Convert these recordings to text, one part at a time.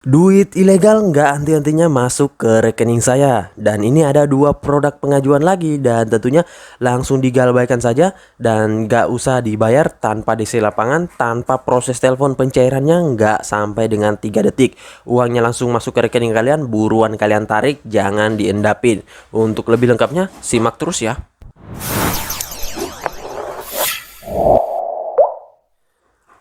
Duit ilegal nggak henti-hentinya masuk ke rekening saya. Dan ini ada dua produk pengajuan lagi. Dan tentunya langsung digalbaikan saja. Dan nggak usah dibayar tanpa DC lapangan. Tanpa proses telepon pencairannya nggak sampai dengan 3 detik. Uangnya langsung masuk ke rekening kalian. Buruan kalian tarik, jangan diendapin. Untuk lebih lengkapnya simak terus ya.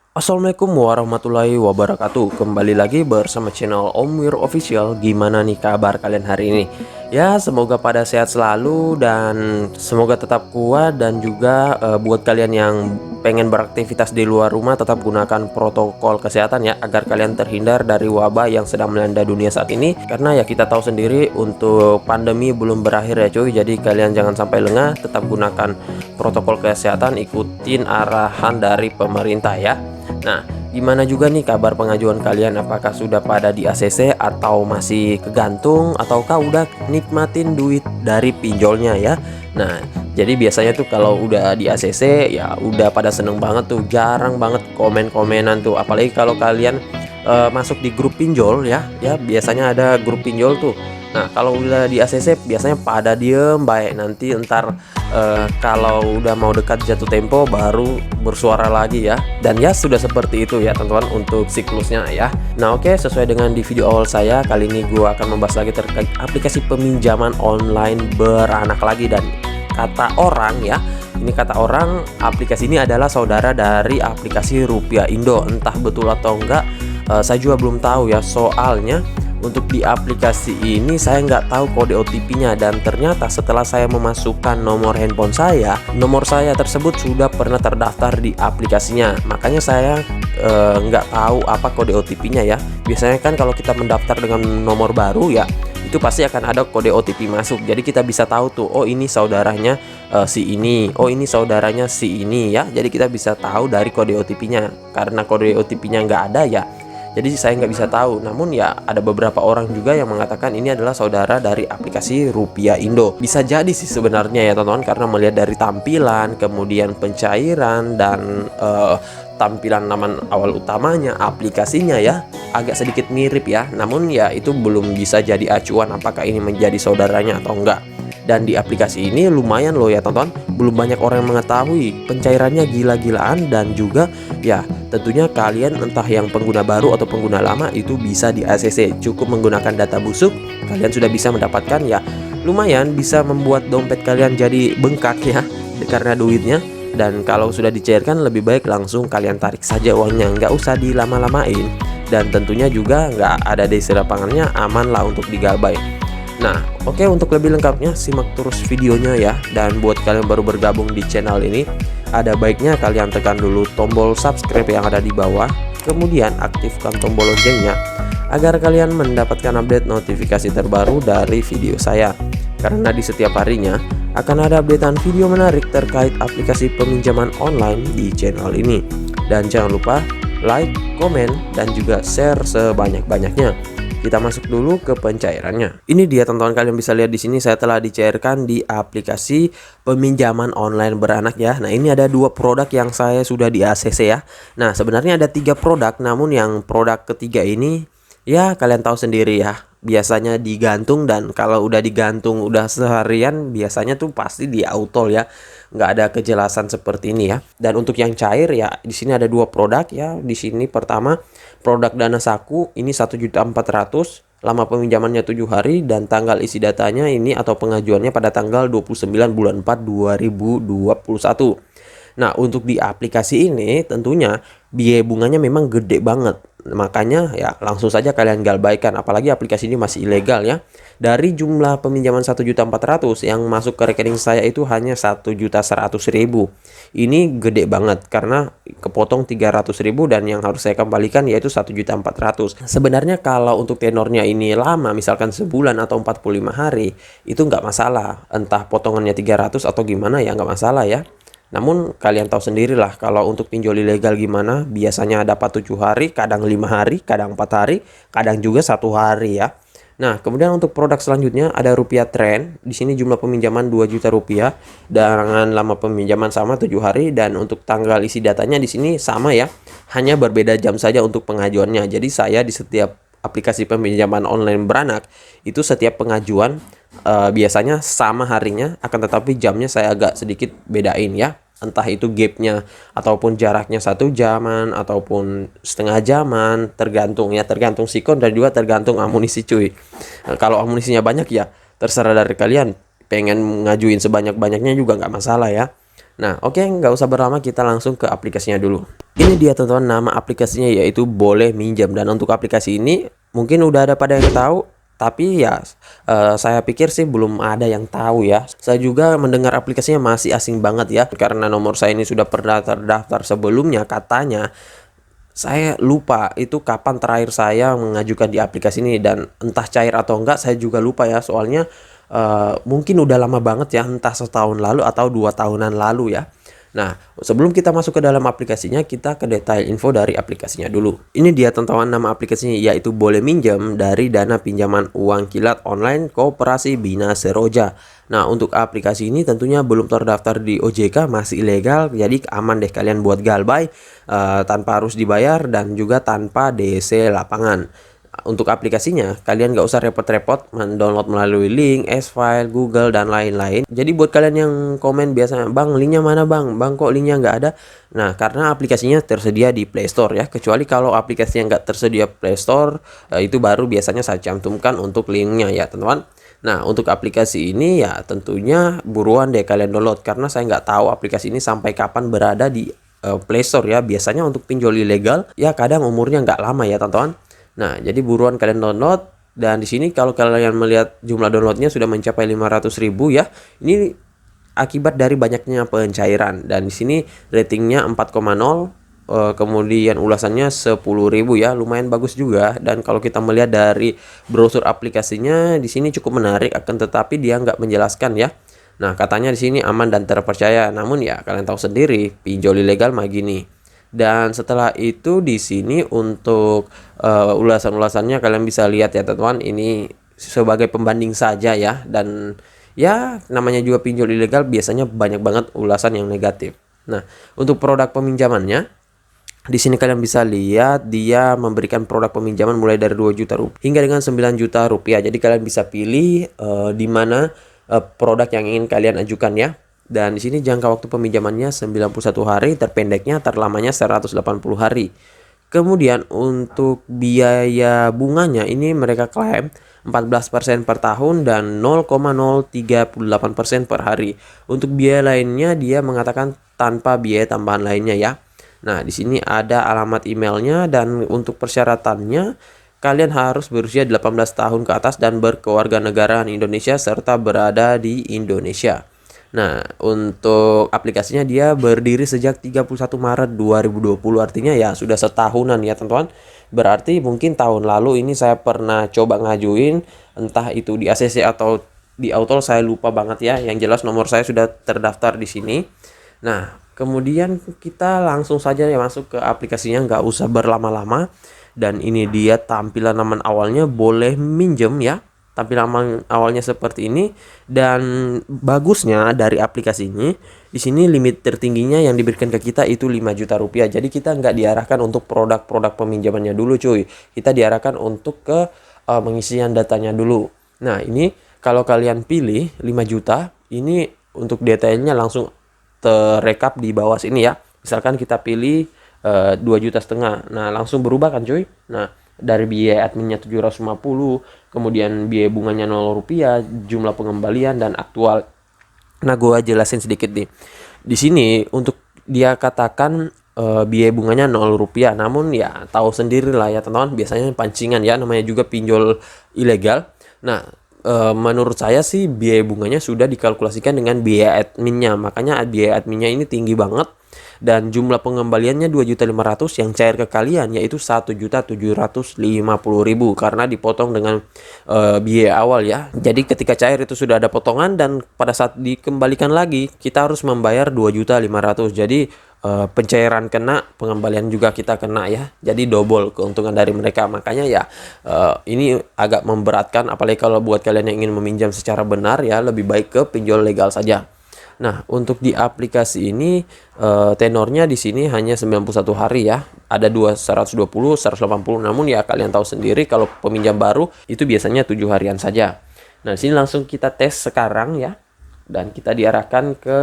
Assalamualaikum warahmatullahi wabarakatuh. Kembali lagi bersama channel Om Wir Official. Gimana nih kabar kalian hari ini? Ya, semoga pada sehat selalu dan semoga tetap kuat. Dan juga buat kalian yang pengen beraktivitas di luar rumah, tetap gunakan protokol kesehatan ya, agar kalian terhindar dari wabah yang sedang melanda dunia saat ini. Karena ya kita tahu sendiri, untuk pandemi belum berakhir ya cuy. Jadi kalian jangan sampai lengah, tetap gunakan protokol kesehatan, ikutin arahan dari pemerintah ya. Nah, gimana juga nih kabar pengajuan kalian? Apakah sudah pada di ACC atau masih kegantung, ataukah udah nikmatin duit dari pinjolnya ya? Nah, jadi biasanya tuh kalau udah di ACC ya udah pada seneng banget tuh, jarang banget komen-komenan tuh. Apalagi kalau kalian masuk di grup pinjol ya, biasanya ada grup pinjol tuh. Nah, kalau udah di ACC biasanya pada diem baik, nanti ntar kalau udah mau dekat jatuh tempo baru bersuara lagi ya. Dan ya sudah seperti itu ya teman-teman untuk siklusnya ya. Nah oke, sesuai dengan di video awal saya, kali ini gue akan membahas lagi terkait aplikasi peminjaman online beranak lagi. Dan kata orang ya, ini kata orang, aplikasi ini adalah saudara dari aplikasi Rupiah Indo. Entah betul atau enggak, saya juga belum tahu ya. Soalnya untuk di aplikasi ini saya nggak tahu kode OTP-nya, dan ternyata setelah saya memasukkan nomor handphone saya, nomor saya tersebut sudah pernah terdaftar di aplikasinya. Makanya saya nggak tahu apa kode OTP-nya ya. Biasanya kan kalau kita mendaftar dengan nomor baru ya, itu pasti akan ada kode OTP masuk. Jadi kita bisa tahu tuh, oh ini saudaranya si ini, oh ini saudaranya si ini ya. Jadi kita bisa tahu dari kode OTP-nya. Karena kode OTP-nya nggak ada ya, jadi saya nggak bisa tahu. Namun ya ada beberapa orang juga yang mengatakan ini adalah saudara dari aplikasi Rupiah Indo. Bisa jadi sih sebenarnya ya teman-teman, karena melihat dari tampilan, kemudian pencairan, dan tampilan nama awal utamanya, aplikasinya ya agak sedikit mirip ya. Namun ya itu belum bisa jadi acuan apakah ini menjadi saudaranya atau enggak. Dan di aplikasi ini lumayan loh ya teman-teman, belum banyak orang yang mengetahui. Pencairannya gila-gilaan, dan juga ya tentunya kalian entah yang pengguna baru atau pengguna lama itu bisa di ACC. Cukup menggunakan data busuk, kalian sudah bisa mendapatkan ya, lumayan bisa membuat dompet kalian jadi bengkak ya karena duitnya. Dan kalau sudah dicairkan, lebih baik langsung kalian tarik saja uangnya, nggak usah dilama-lamain. Dan tentunya juga nggak ada DC lapangannya, aman lah untuk digabai. Nah oke, untuk lebih lengkapnya simak terus videonya ya. Dan buat kalian baru bergabung di channel ini, ada baiknya kalian tekan dulu tombol subscribe yang ada di bawah, kemudian aktifkan tombol loncengnya agar kalian mendapatkan update notifikasi terbaru dari video saya. Karena di setiap harinya akan ada updatean video menarik terkait aplikasi peminjaman online di channel ini. Dan jangan lupa like, komen, dan juga share sebanyak-banyaknya. Kita masuk dulu ke pencairannya. Ini dia teman-teman, kalian bisa lihat di sini saya telah dicairkan di aplikasi peminjaman online beranak ya. Nah ini ada dua produk yang saya sudah di ACC ya. Nah sebenarnya ada 3 produk, namun yang produk ketiga ini ya kalian tahu sendiri ya, biasanya digantung. Dan kalau udah digantung udah seharian, biasanya tuh pasti di auto ya, nggak ada kejelasan seperti ini ya. Dan untuk yang cair ya, di sini ada 2 produk ya. Di sini pertama produk dana saku, ini 1.400.000, lama peminjamannya 7 hari, dan tanggal isi datanya ini atau pengajuannya pada tanggal 29 bulan 4 2021. Nah untuk di aplikasi ini tentunya biaya bunganya memang gede banget. Makanya ya langsung saja kalian galbaikan, apalagi aplikasi ini masih ilegal ya. Dari jumlah peminjaman 1.400.000 yang masuk ke rekening saya itu hanya 1.100.000. Ini gede banget karena kepotong 300.000, dan yang harus saya kembalikan yaitu 1.400.000. Sebenarnya kalau untuk tenornya ini lama, misalkan sebulan atau 45 hari, itu nggak masalah. Entah potongannya 300 atau gimana ya, nggak masalah ya. Namun kalian tahu sendirilah kalau untuk pinjol ilegal gimana, biasanya dapat 7 hari, kadang 5 hari, kadang 4 hari, kadang juga 1 hari ya. Nah, kemudian untuk produk selanjutnya ada Rupiah Trend. Di sini jumlah peminjaman 2 juta rupiah dengan lama peminjaman sama 7 hari, dan untuk tanggal isi datanya di sini sama ya. Hanya berbeda jam saja untuk pengajuannya. Jadi saya di setiap aplikasi peminjaman online beranak itu setiap pengajuan biasanya sama harinya, akan tetapi jamnya saya agak sedikit bedain ya. Entah itu gapnya ataupun jaraknya 1 jaman ataupun setengah jaman, tergantung ya, tergantung sikon dan juga tergantung amunisi cuy. Kalau amunisinya banyak ya terserah dari kalian, pengen ngajuin sebanyak-banyaknya juga nggak masalah ya. Nah oke, nggak usah berlama, kita langsung ke aplikasinya dulu. Ini dia teman-teman, nama aplikasinya yaitu Boleh Minjam. Dan untuk aplikasi ini mungkin udah ada pada yang tahu, tapi ya saya pikir sih belum ada yang tahu ya. Saya juga mendengar aplikasinya masih asing banget ya, karena nomor saya ini sudah pernah terdaftar sebelumnya katanya. Saya lupa itu kapan terakhir saya mengajukan di aplikasi ini, dan entah cair atau enggak saya juga lupa ya, soalnya mungkin udah lama banget ya, entah setahun lalu atau 2 tahunan lalu ya. Nah, sebelum kita masuk ke dalam aplikasinya, kita ke detail info dari aplikasinya dulu. Ini dia teman-teman, nama aplikasinya yaitu Boleh Minjam dari dana pinjaman uang kilat online Koperasi Bina Seroja. Nah, untuk aplikasi ini tentunya belum terdaftar di OJK, masih ilegal, jadi aman deh kalian buat galbay tanpa harus dibayar dan juga tanpa DC lapangan. Untuk aplikasinya kalian gak usah repot-repot mendownload melalui link, S-File, Google, dan lain-lain. Jadi buat kalian yang komen biasanya, bang linknya mana bang kok linknya nggak ada. Nah, karena aplikasinya tersedia di Play Store ya, kecuali kalau aplikasinya nggak tersedia Play Store, itu baru biasanya saya cantumkan untuk linknya ya teman-teman. Nah, untuk aplikasi ini ya tentunya buruan deh kalian download, karena saya nggak tahu aplikasi ini sampai kapan berada di Play Store ya. Biasanya untuk pinjol ilegal ya kadang umurnya nggak lama ya teman-teman. Nah, jadi buruan kalian download. Dan di sini kalau kalian melihat jumlah downloadnya sudah mencapai 500.000 ya. Ini akibat dari banyaknya pencairan. Dan di sini ratingnya 4,0, kemudian ulasannya 10.000 ya, lumayan bagus juga. Dan kalau kita melihat dari brosur aplikasinya di sini cukup menarik, akan tetapi dia nggak menjelaskan ya. Nah, katanya di sini aman dan terpercaya. Namun ya kalian tahu sendiri, pinjol ilegal mah gini. Dan setelah itu di sini untuk ulasan-ulasannya kalian bisa lihat ya teman-teman, ini sebagai pembanding saja ya, dan ya namanya juga pinjol ilegal biasanya banyak banget ulasan yang negatif. Nah, untuk produk peminjamannya di sini kalian bisa lihat dia memberikan produk peminjaman mulai dari 2 juta rupiah hingga dengan 9 juta rupiah. Jadi kalian bisa pilih di mana produk yang ingin kalian ajukan ya. Dan di sini jangka waktu peminjamannya 91 hari, terpendeknya terlamanya 180 hari. Kemudian untuk biaya bunganya ini mereka klaim 14% per tahun dan 0,038% per hari. Untuk biaya lainnya dia mengatakan tanpa biaya tambahan lainnya ya. Nah, di sini ada alamat emailnya, dan untuk persyaratannya kalian harus berusia 18 tahun ke atas dan berkewarganegaraan Indonesia serta berada di Indonesia. Nah, untuk aplikasinya dia berdiri sejak 31 Maret 2020, artinya ya sudah setahunan ya teman-teman. Berarti mungkin tahun lalu ini saya pernah coba ngajuin, entah itu di ACC atau di Autol, saya lupa banget ya. Yang jelas nomor saya sudah terdaftar di sini. Nah, kemudian kita langsung saja ya masuk ke aplikasinya, nggak usah berlama-lama. Dan ini dia tampilan laman awalnya, Boleh Minjem ya. Tampilan awalnya seperti ini. Dan bagusnya dari aplikasi ini, di sini limit tertingginya yang diberikan ke kita itu 5 juta rupiah. Jadi kita nggak diarahkan untuk produk-produk peminjamannya dulu cuy. Kita diarahkan untuk ke pengisian datanya dulu. Nah, ini kalau kalian pilih 5 juta, ini untuk detailnya langsung terekap di bawah sini ya. Misalkan kita pilih 2,5 juta. Nah, langsung berubah kan cuy. Nah, dari biaya adminnya 750, kemudian biaya bunganya 0 rupiah, jumlah pengembalian dan aktual. Nah, gua jelasin sedikit nih. Di sini untuk dia katakan biaya bunganya 0 rupiah, namun ya tahu sendiri lah ya teman-teman, biasanya pancingan ya, namanya juga pinjol ilegal. Nah, menurut saya sih biaya bunganya sudah dikalkulasikan dengan biaya adminnya, makanya biaya adminnya ini tinggi banget. Dan jumlah pengembaliannya 2.500.000, yang cair ke kalian yaitu 1.750.000 karena dipotong dengan biaya awal ya. Jadi ketika cair itu sudah ada potongan, dan pada saat dikembalikan lagi kita harus membayar 2.500.000. Jadi pencairan kena, pengembalian juga kita kena ya. Jadi double keuntungan dari mereka. Makanya ya ini agak memberatkan, apalagi kalau buat kalian yang ingin meminjam secara benar ya, lebih baik ke pinjol legal saja. Nah, untuk di aplikasi ini tenornya di sini hanya 91 hari ya. Ada 120, 180. Namun ya kalian tahu sendiri kalau peminjam baru itu biasanya 7 harian saja. Nah, di sini langsung kita tes sekarang ya. Dan kita diarahkan ke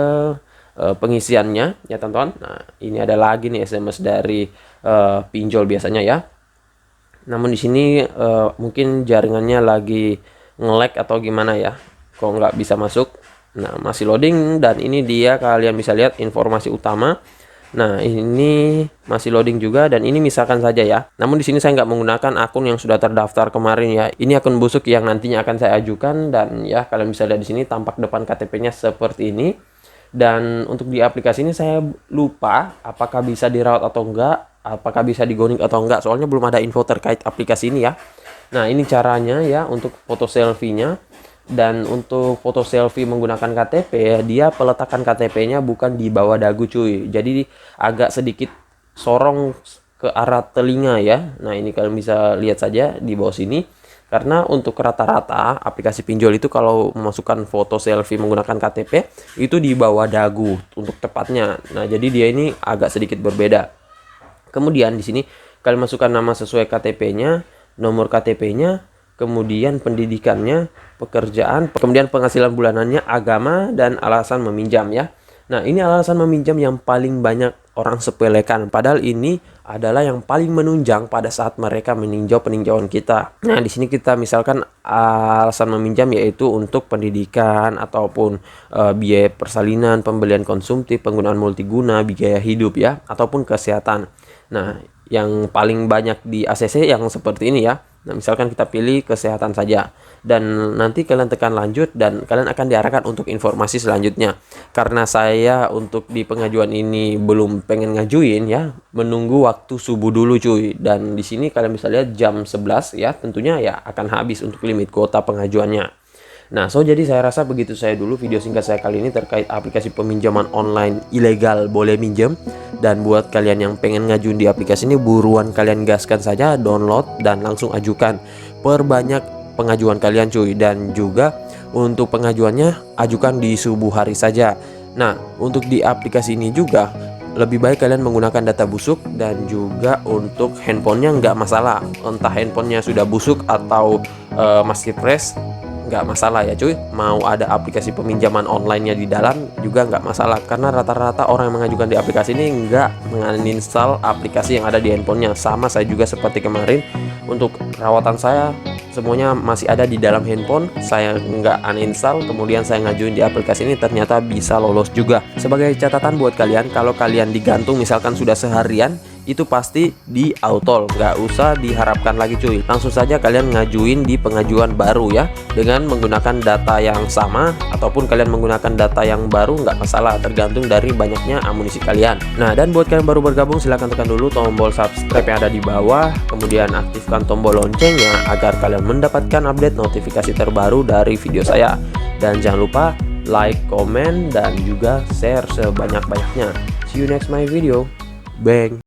pengisiannya ya, teman-teman. Nah, ini ada lagi nih SMS dari pinjol biasanya ya. Namun di sini mungkin jaringannya lagi nge-lag atau gimana ya, kok nggak bisa masuk. Nah, masih loading dan ini dia, kalian bisa lihat informasi utama. Nah, ini masih loading juga dan ini misalkan saja ya. Namun di sini saya nggak menggunakan akun yang sudah terdaftar kemarin ya. Ini akun busuk yang nantinya akan saya ajukan dan ya kalian bisa lihat di sini tampak depan KTP-nya seperti ini. Dan untuk di aplikasi ini saya lupa apakah bisa dirawat atau enggak, apakah bisa digoning atau enggak. Soalnya belum ada info terkait aplikasi ini ya. Nah, ini caranya ya untuk foto selfie-nya. Dan untuk foto selfie menggunakan KTP ya, dia peletakan KTP-nya bukan di bawah dagu cuy. Jadi agak sedikit sorong ke arah telinga ya. Nah, ini kalian bisa lihat saja di bawah sini. Karena untuk rata-rata aplikasi pinjol itu kalau memasukkan foto selfie menggunakan KTP itu di bawah dagu untuk tepatnya. Nah, jadi dia ini agak sedikit berbeda. Kemudian di sini kalian masukkan nama sesuai KTP-nya, nomor KTP-nya, kemudian pendidikannya, pekerjaan, kemudian penghasilan bulanannya, agama, dan alasan meminjam ya. Nah, ini alasan meminjam yang paling banyak orang sepelekan. Padahal ini adalah yang paling menunjang pada saat mereka meninjau peninjauan kita. Nah, di sini kita misalkan alasan meminjam yaitu untuk pendidikan ataupun biaya persalinan, pembelian konsumtif, penggunaan multiguna, biaya hidup ya, ataupun kesehatan. Nah, yang paling banyak di ACC yang seperti ini ya. Nah, misalkan kita pilih kesehatan saja dan nanti kalian tekan lanjut dan kalian akan diarahkan untuk informasi selanjutnya. Karena saya untuk di pengajuan ini belum pengen ngajuin ya, menunggu waktu subuh dulu cuy. Dan di sini kalian bisa lihat jam 11 ya, tentunya ya akan habis untuk limit kuota pengajuannya. Nah, jadi saya rasa begitu saya dulu video singkat saya kali ini terkait aplikasi peminjaman online ilegal boleh minjem. Dan buat kalian yang pengen ngajuin di aplikasi ini, buruan kalian gaskan saja, download dan langsung ajukan. Perbanyak pengajuan kalian cuy. Dan juga untuk pengajuannya ajukan di subuh hari saja. Nah, untuk di aplikasi ini juga lebih baik kalian menggunakan data busuk dan juga untuk handphonenya nggak masalah. Entah handphonenya sudah busuk atau masih fresh, nggak masalah ya cuy. Mau ada aplikasi peminjaman online-nya di dalam juga nggak masalah, karena rata-rata orang yang mengajukan di aplikasi ini nggak menginstal aplikasi yang ada di handphonenya. Sama saya juga seperti kemarin, untuk rawatan saya semuanya masih ada di dalam handphone, saya nggak uninstall, kemudian saya ngajuin di aplikasi ini, ternyata bisa lolos juga. Sebagai catatan buat kalian, kalau kalian digantung misalkan sudah seharian, itu pasti di auto, nggak usah diharapkan lagi cuy. Langsung saja kalian ngajuin di pengajuan baru ya, dengan menggunakan data yang sama ataupun kalian menggunakan data yang baru, nggak masalah, tergantung dari banyaknya amunisi kalian. Nah, dan buat kalian baru bergabung, silahkan tekan dulu tombol subscribe yang ada di bawah, kemudian aktifkan tombol loncengnya agar kalian mendapatkan update notifikasi terbaru dari video saya. Dan jangan lupa like, komen, dan juga share sebanyak-banyaknya. See you next my video. Bang.